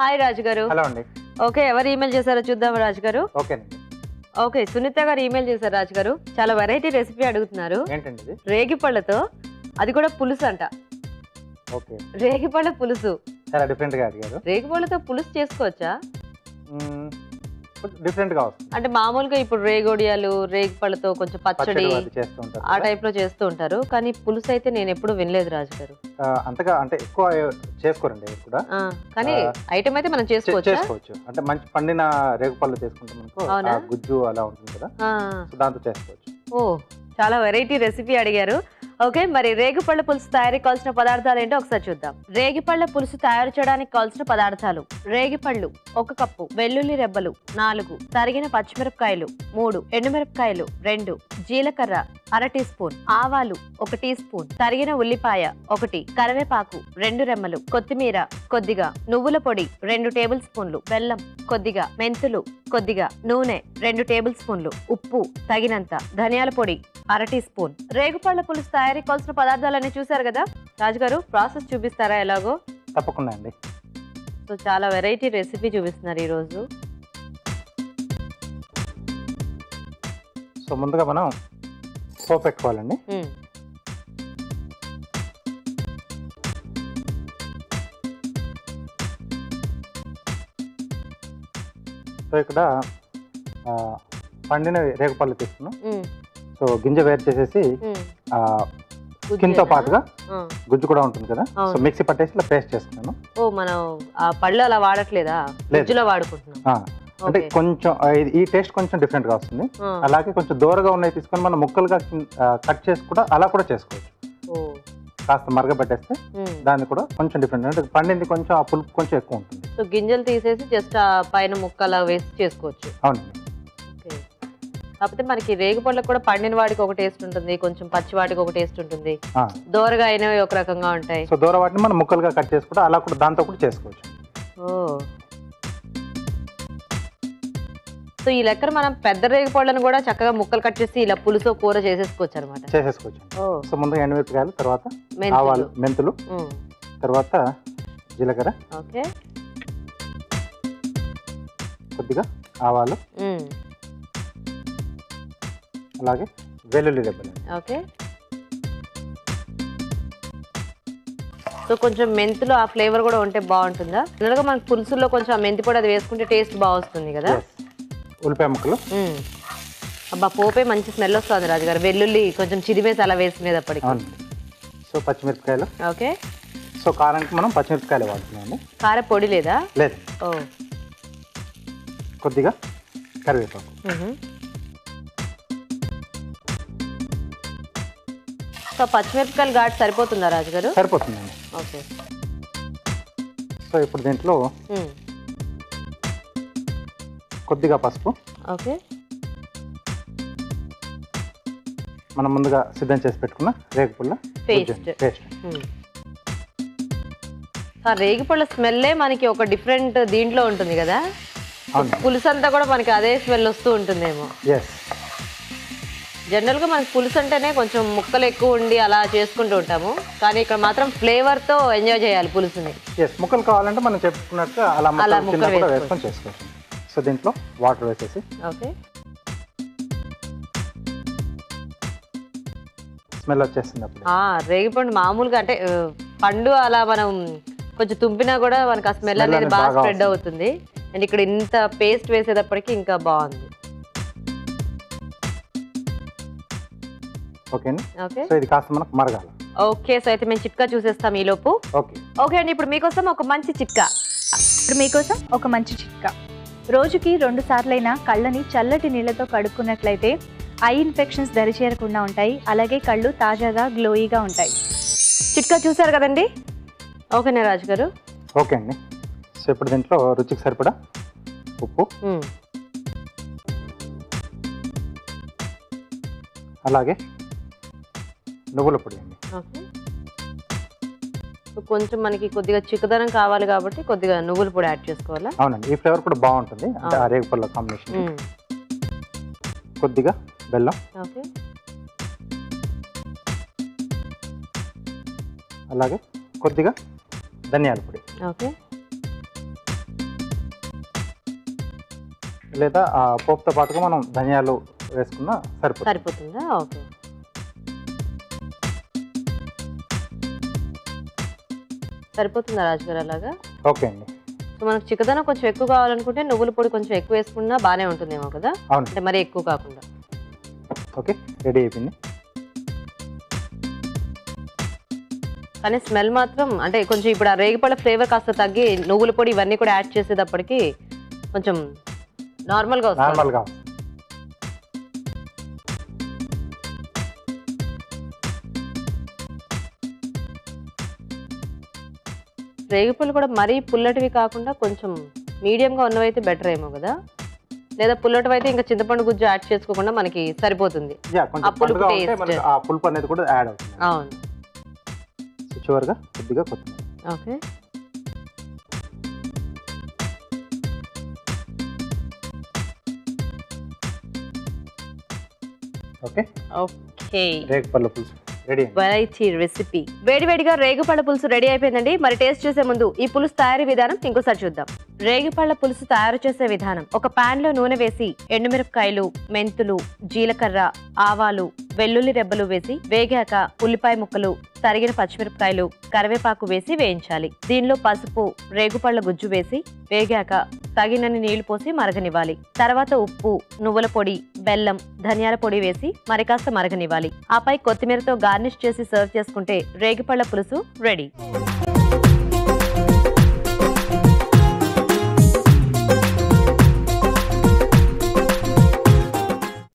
Hi రాజు గారు. Hello అండి. Okay, ఎవరు ఈమెయిల్ చేశారో చూద్దాం రాజు గారు. ఓకేనండి. ఓకే, సునీత గారు ఈమెయిల్ చేశారు రాజు గారు. చాలా వెరైటీ రెసిపీ అడుగుతున్నారు. ఏంటండి ఇది? రేగి పళ్ళతో, అది కూడా పులుసు అంట. ఓకే, రేగి పళ్ళ పులుసు. చాలా డిఫరెంట్ గా అడిగారు. రేగి పళ్ళతో పులుసు చేసుకోవచ్చా? డిఫరెంట్ గా వస్తుంది. అంటే మామూలుగా ఇప్పుడు రేగొడియాలు రేగి పళ్ళతో కొంచెం పచ్చడి అది చేస్తూ ఉంటారు ఆ కదా. టైప్ లో చేస్తూ ఉంటారు, కానీ పులుసు అయితే నేను ఎప్పుడు వినలేదు రాజు గారు. అంతగా అంటే ఎక్కువ చేసుకోరండి ఎవరు కూడా. కానీ ఐటమ్ అయితే మనం చేసుకోవచ్చు. అంటే మంచి పండిన రేగు పళ్ళు చేసుకుంటే మనకు అవునా? గుజ్జు అలా ఉంటుంది కదా, సో దాంతో చేసుకోవచ్చు. ఓ, చాలా వెరైటీ రెసిపీ అడిగారు. ఓకే, మరి రేగిపళ్ళ పులుసు తయారీకి కావాల్సిన పదార్థాలు ఏంటో ఒకసారి చూద్దాం. రేగిపళ్ళ పులుసు తయారు చేయడానికి కావాల్సిన పదార్థాలు: రేగిపళ్ళు 1 కప్పు, వెల్లుల్లి రెబ్బలు 4, తరిగిన పచ్చిమిరపకాయలు 3, ఎండుమిరపకాయలు 2, జీలకర్ర 1/2 టీ స్పూన్, ఆవాలు 1 టీ స్పూన్, తరిగిన ఉల్లిపాయ 1, కరివేపాకు 2 రెమ్మలు, కొత్తిమీర కొద్దిగా, నువ్వుల పొడి 2 టేబుల్ స్పూన్లు, బెల్లం కొద్దిగా, మెంతులు కొద్దిగా, నూనె 2 టేబుల్ స్పూన్లు, ఉప్పు తగినంత, ధనియాల పొడి 1/2 టీ స్పూన్. రేగుపళ్ళ పులుసు తయారీకి కావాల్సిన పదార్థాలన్నీ చూసారు కదా రాజుగారు, ప్రాసెస్ చూపిస్తారా ఎలాగో? తప్పకుండా అండి. సో చాలా వెరైటీ రెసిపీ చూపిస్తున్నారు ఈ రోజు. సో ముందుగా మనం పోపు పెట్టుకోవాలండి. సో ఇక్కడ పండిన రేగుపళ్ళు తీసుకున్నాం. సో గింజ వేరు చేసేసి స్కిన్ తో పాటుగా గుజ్జు కూడా ఉంటుంది కదా, సో మిక్సీ పట్టేసి ఇలా పేస్ట్ చేసుకున్నాను. ఓ, మనం ఆ పళ్ళు అలా వాడట్లేదా, గుజ్జులో వాడుకుంటున్నాం. అంటే కొంచెం ఈ టేస్ట్ కొంచెం డిఫరెంట్ గా వస్తుంది. అలాగే కొంచెం దూరగా ఉన్నాయి తీసుకొని మనం ముక్కలుగా కట్ చేసి కూడా అలా కూడా చేసుకోవచ్చు. కాస్త మరగబెట్టేస్తే దాన్ని కూడా కొంచెం డిఫరెంట్, అంటే పండింది కొంచెం ఆ పులుపు కొంచెం ఎక్కువ ఉంటుంది. సో గింజలు తీసేసి జస్ట్ ఆ పైన ముక్కలా వేసి చేసుకోవచ్చు. అవునండి. కాకపోతే మనకి రేగుపళ్ళకు కూడా పండిన వాడికి ఒక టేస్ట్ ఉంటుంది, కొంచెం పచ్చి వాటికి ఒక టేస్ట్ ఉంటుంది, దూరగా అయినవి ఒక రకంగా ఉంటాయి. సో దూర వాటిని మనం ముక్కలుగా కట్ చేసుకుంటే అలా కూడా దాంతో కూడా చేసుకోవచ్చు. ఓ, సో ఈ లెక్కన మనం పెద్ద రేగిపళ్ళను కూడా చక్కగా ముక్కలు కట్ చేసి ఇలా పులుసు కూర చేసేసుకోవచ్చు అనమాట. చేసేసుకోవచ్చు. సో ముందుగా ఎండుమిరపకాయలు, తర్వాత ఆవాలు, మెంతులు, తర్వాత జీలకర్ర, ఓకే, కొద్దిగా ఆవాలు, అలాగే వెల్లుల్లి రెబ్బలు. ఓకే, సో కొంచెం మెంతులు ఆ ఫ్లేవర్ కూడా ఉంటే బాగుంటుందా? జనరల్గా మనకు పులుసుల్లో కొంచెం మెంతి కూడా అది వేసుకుంటే టేస్ట్ బాగుంటుంది కదా. ఉల్లిపాయ ముక్కలు. అబ్బా, పోపే మంచి స్మెల్ వస్తుంది రాజుగారు. వెల్లుల్లి కొంచెం చిదిమేసి అలా వేసుకునేటప్పటికి. సో పచ్చిమిరపకాయలు. ఓకే, సో కారానికి మనం పచ్చిమిరపకాయలు వాడుతున్నామండి. కార పొడి లేదా? లేదు. ఓ, కొద్దిగా కరివేపాకు. సో పచ్చిమిరపకాయలు ఘాటు సరిపోతుందా రాజుగారు? సరిపోతుందండి. ఓకే, సో ఇప్పుడు దీంట్లో కొద్దిగా పసుపు. ఓకే, మనం ముందుగా సిద్ధం చేసి పెట్టుకున్న రేగిపళ్ళ పేస్ట్. ఆ రేగిపళ్ళ స్మెల్లే మనకి ఒక డిఫరెంట్ దీంట్లో ఉంటుంది కదా. పులుసు అంతా కూడా మనకి అదే స్మెల్ వస్తూ ఉంటుందేమో. జనరల్గా మనకి పులుసు అంటేనే కొంచెం ముక్కలు ఎక్కువ ఉండి అలా చేసుకుంటూ ఉంటాము, కానీ ఇక్కడ మాత్రం ఫ్లేవర్తో ఎంజాయ్ చేయాలి పులుసుని. ముక్కలు కావాలంటే మనం చెప్పుకున్నట్టుగా అలా ముక్కలు వేసుకొని చేసుకోవచ్చు. సో దీంట్లో వాటర్ వేసేసి, ఓకే, స్మెల్ వచ్చేస్తుంది అప్పుడు. రేగిపండు మామూలుగా అంటే పండు అలా మనం కొంచెం తుంపినా కూడా మనకు ఆ స్మెల్ అనేది బాగా స్ప్రెడ్ అవుతుంది. అండ్ ఇక్కడ ఇంత పేస్ట్ వేసేటప్పటికి ఇంకా బాగుంది. ఓకే, సో ఇది కాస్త మనకు మరగాలి. ఓకే, సో అయితే మేము చిట్కా చూసేస్తాం ఈ లోపు. ఓకే అండి, ఇప్పుడు మీకోసం ఒక మంచి చిట్కా. రోజుకి 2 సార్లైనా కళ్ళని చల్లటి నీళ్లతో కడుక్కున్నట్లయితే ఐ ఇన్ఫెక్షన్స్ దరిచేరకుండా ఉంటాయి, అలాగే కళ్ళు తాజాగా గ్లోయిగా ఉంటాయి. చిట్కా చూసారు కదండి. ఓకేనా రాజు గారు? ఓకే అండి. సో ఇప్పుడు దీంట్లో రుచికి సరిపడా ఉప్పు, అలాగే నువ్వుల పొడి అండి. కొంచెం మనకి కొద్దిగా చిక్కదనం కావాలి కాబట్టి కొద్దిగా నువ్వుల పొడి యాడ్ చేసుకోవాలా? అవునండి, ఈ ఫ్లేవర్ కూడా బాగుంటుంది, అంటే ఆ రేగిపళ్ళ కాంబినేషన్. కొద్దిగా బెల్లం, ఓకే, అలాగే కొద్దిగా ధనియాల పొడి. ఓకే, లేదా ఆ పోపుతో పాటుగా మనం ధనియాలు వేసుకున్నా సరిపోతుంది. సరిపోతుందా? ఓకే. సరిపోతుందా రాజుగారు అలాగా? ఓకే అండి. సో మనకు చిక్కదనం కొంచెం ఎక్కువ కావాలనుకుంటే నువ్వుల పొడి కొంచెం ఎక్కువ వేసుకున్నా బాగానే ఉంటుందేమో కదా? అవును. అంటే మరీ ఎక్కువ కాకుండా. ఓకే, రెడీ అయిపోయింది. కానీ స్మెల్ మాత్రం అంటే కొంచెం ఇప్పుడు ఆ రేగిపళ్ళ ఫ్లేవర్ కాస్త తగ్గి నువ్వుల పొడి ఇవన్నీ కూడా యాడ్ చేసేటప్పటికి కొంచెం నార్మల్గా వస్తుంది. నార్మల్గా రేగిపళ్ళు కూడా మరీ పుల్లటివి కాకుండా కొంచెం మీడియంగా ఉన్నవైతే బెటర్ ఏమో కదా? లేదా పుల్లటివి అయితే ఇంకా చింతపండు గుజ్జు యాడ్ చేసుకోకుండా మనకి సరిపోతుంది. కొంచెం పులుపుగా ఉంటే మనకి ఆ పులుపు అనేది కూడా యాడ్ అవుతుంది. అవును. చివరిగా కొద్దిగా కొత్తిమీర. ఓకే. ఓకే ఓకే, రేగిపళ్ళ పులుసు రెడీ. Variety recipe. వేడివేడిగా రేగిపళ్ళ పులుసు రెడీ అయిపోయిందండి. మరి టేస్ట్ చేసే ముందు ఈ పులుసు తయారీ విధానం ఇంకోసారి చూద్దాం. రేగిపళ్ళ పులుసు తయారు చేసే విధానం: ఒక పాన్ లో నూనె వేసి ఎండుమిరపకాయలు, మెంతులు, జీలకర్ర, ఆవాలు, వెల్లుల్లి రెబ్బలు వేసి వేగాక ఉల్లిపాయ ముక్కలు, తరిగిన పచ్చిమిరపకాయలు, కరివేపాకు వేసి వేయించాలి. దీనిలో పసుపు, రేగుపళ్ళ గుజ్జు వేసి వేగాక తగినన్ని నీళ్లు పోసి మరగనివ్వాలి. తర్వాత ఉప్పు, నువ్వుల పొడి, బెల్లం, ధనియాల పొడి వేసి మరికాస్త మరగనివ్వాలి. ఆపై కొత్తిమీరతో గార్నిష్ చేసి సర్వ్ చేసుకుంటే రేగిపళ్ళ పులుసు రెడీ.